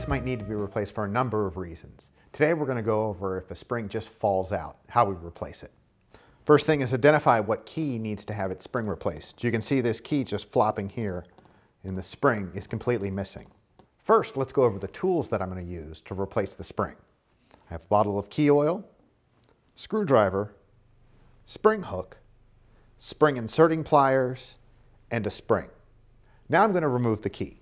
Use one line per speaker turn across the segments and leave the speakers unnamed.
Springs might need to be replaced for a number of reasons. Today we're going to go over if a spring just falls out, how we replace it. First thing is identify what key needs to have its spring replaced. You can see this key just flopping here and the spring is completely missing. First, let's go over the tools that I'm going to use to replace the spring. I have a bottle of key oil, screwdriver, spring hook, spring inserting pliers, and a spring. Now I'm going to remove the key.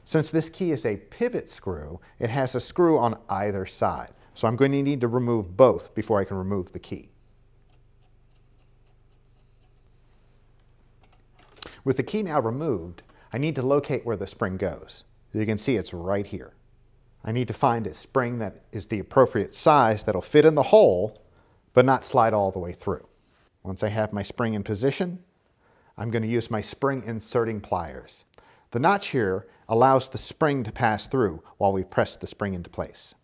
Since this key is a pivot screw, it has a screw on either side. So I'm going to need to remove both before I can remove the key. With the key now removed, I need to locate where the spring goes. You can see it's right here. I need to find a spring that is the appropriate size that'll fit in the hole, but not slide all the way through. Once I have my spring in position, I'm going to use my spring inserting pliers. The notch here allows the spring to pass through while we press the spring into place.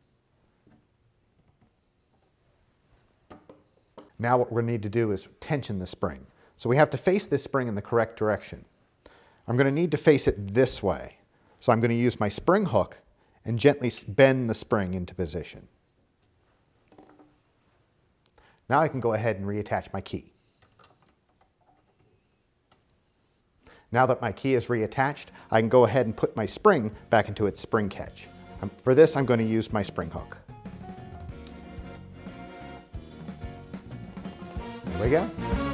Now what we need to do is tension the spring. So we have to face this spring in the correct direction. I'm going to need to face it this way. So I'm going to use my spring hook and gently bend the spring into position. Now I can go ahead and reattach my key. Now that my key is reattached, I can go ahead and put my spring back into its spring catch. For this, I'm going to use my spring hook. There we go.